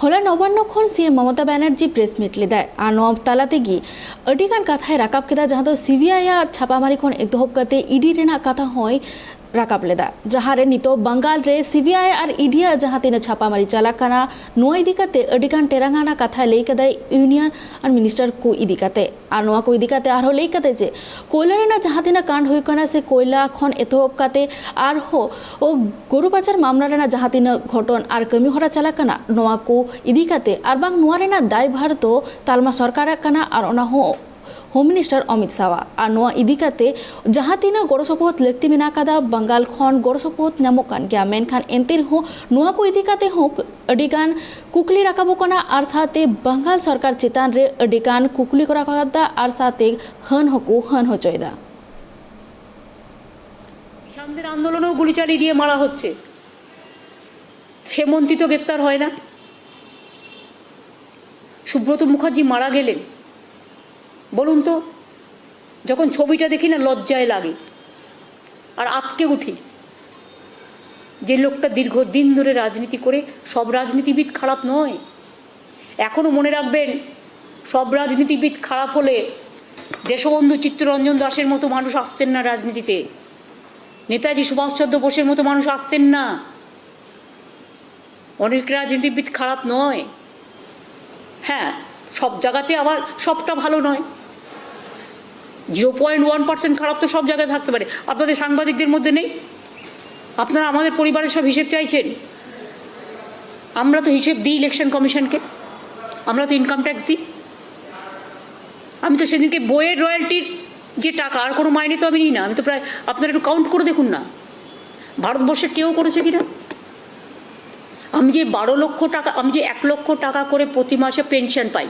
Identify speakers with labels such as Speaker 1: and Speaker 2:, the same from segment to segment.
Speaker 1: होला नवान्न खन CM Mamata Banerjee press meet लेदा आ नव तालातेगी अडिगान कथा राकाब केदा जहां दो सीबीआई छापामारी खन एतहब कते ईडी रेना कथा होय राकाब लेदा जहां रे नितो बंगाल रे सीबीआई और ईडी जहां तीन छापामारी चलाकाना नो इदी कते अडिगान टेरांगाना कथा लेई कदा यूनियन और मिनिस्टर को इदी कते आ नोआ को इदी कते आरो लेई कते जे कोयला रेना जहां तीन कांड होय कना से कोयला खन एतहब कते आर हो ओ गरु पाचार मामला रेना जहां तीन घटन और कमी हरा चलाकाना नोआ को इदी कते आर बांग नोआ रेना दायभार तो तालमा सरकार कना और ओना हो होम मिनिस्टर अमित शाह और नोआ इदी कते जहां तीन गड़ सपोहत लक्ति मेना कदा बंगाल खन गड़ सपोहत नामोक कान गया मेनखान एंतिर हो नोआ को इदी कते हो अडिगान कुकली राकाबो कना आर साथे बंगाल सरकार चेतान रे अडिगान कुकली करा कदा आर साथे हन हकु हन होचयदा
Speaker 2: किसानদের আন্দোলনেও গুলি চালিয়ে দিয়ে মারা হচ্ছে হেমন্তী তো গ্রেপ্তার হয় না সুব্রত মুখার্জি মারা গেলেন বলুন তো যখন ছবিটা দেখি না লজ্জায় লাগে আর আটকে উঠি যে লোকটা দীর্ঘদিন ধরে রাজনীতি করে সব রাজনীতিবিদ খারাপ নয় এখনো মনে রাখবেন সব রাজনীতিবিদ খারাপ হলে দেশবন্ধু চিত্তরঞ্জন দাসের মতো মানুষ আসতেন না রাজনীতিতে নেতাজি সুভাষচন্দ্র বোসের মতো মানুষ আসতেন না অনেক রাজনীতিবিদ খারাপ নয় হ্যাঁ সব জায়গাতে আবার সবটা ভালো নয় 0.1% খারাপ তো সব জায়গায় থাকতে পারে আপনাদের সাংবাদিকদের মধ্যে নেই আপনারা আমাদের পরিবারের সব হিসেব চাইছেন আমরা তো হিসেব দিই ইলেকশন কমিশনকে আমরা তো ইনকাম ট্যাক্স দিই আমি তো সেদিনকে বইয়ের রয়্যালটির যে টাকা আর কোনো মাইনে তো আমি নিই না আমি তো প্রায় আপনারা একটু কাউন্ট করে দেখুন না ভারতবর্ষে কেউ করেছে কিনা আমি যে 12 লক্ষ টাকা আমি যে 1 লক্ষ টাকা করে প্রতি মাসে পেনশন পাই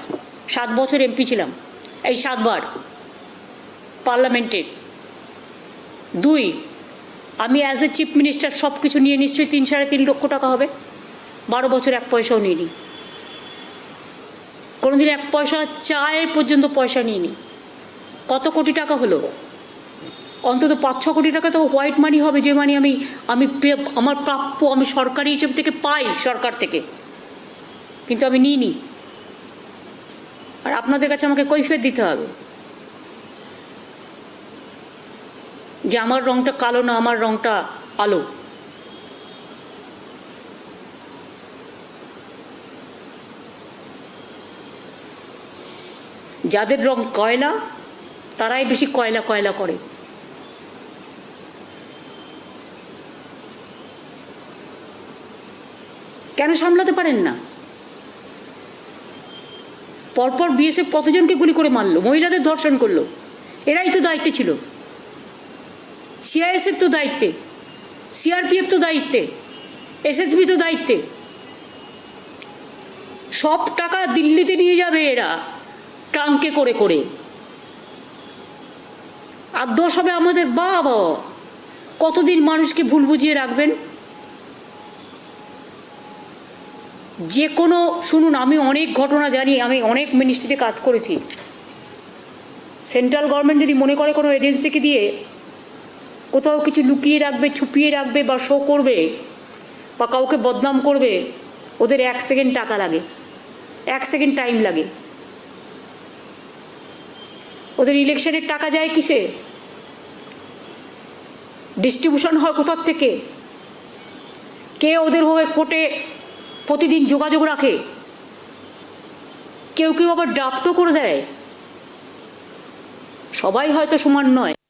Speaker 2: 7 বছর এমপি ছিলাম এই 7 বার পার্লামেন্টের 2 আমি অ্যাজ এ চিফ মিনিস্টার সব কিছু নিয়ে নিশ্চয়ই 3-3.5 লক্ষ টাকা হবে 12 বছর এক পয়সাও নিইনি কোনোদিন এক পয়সা চায়ের পর্যন্ত পয়সা নিইনি কত কোটি টাকা হলো অন্তত 5-6 কোটি টাকা তো হোয়াইট মানি হবে যে মানি আমি আমার প্রাপ্য আমি সরকারি হিসেব থেকে পাই সরকার থেকে কিন্তু আমি নিইনি আর আপনাদের কাছে আমাকে কৈফিয়ত দিতে হবে যে আমার রংটা কালো না আমার রংটা আলো যাদের রং কয়লা তারাই বেশি কয়লা কয়লা করে কেন সামলাতে পারেন না পরপর বিএসএফ কতজনকে গুলি করে মারলো মহিলাদের ধর্ষণ করলো এরাই তো দায়িত্বে ছিল সিআইএসএফ তো দায়িত্বে সিআরপিএফ তো দায়িত্বে এসএসবি তো দায়িত্বে সব টাকা দিল্লিতে নিয়ে যাবে এরা ট্রাঙ্কে করে করে আর দোষ হবে আমাদের বাবা কতদিন মানুষকে ভুল বুঝিয়ে রাখবেন যে কোনো শুনুন আমি অনেক ঘটনা জানি আমি অনেক মিনিস্ট্রিতে কাজ করেছি সেন্ট্রাল গভর্নমেন্ট যদি মনে করে কোনো এজেন্সিকে দিয়ে কোথাও কিছু লুকিয়ে রাখবে ছুপিয়ে রাখবে বা শো করবে বা কাউকে বদনাম করবে ওদের 1 সেকেন্ড টাকা লাগে 1 সেকেন্ড টাইম লাগে ওদের ইলেকশনের টাকা যায় কিসে ডিস্ট্রিবিউশন হয় কোথার থেকে কে ওদের হয়ে কোর্টে প্রতিদিন যোগাযোগ রাখে কেউ কেউ আবার ড্রাফটও করে দেয় সবাই হয়তো সমান নয়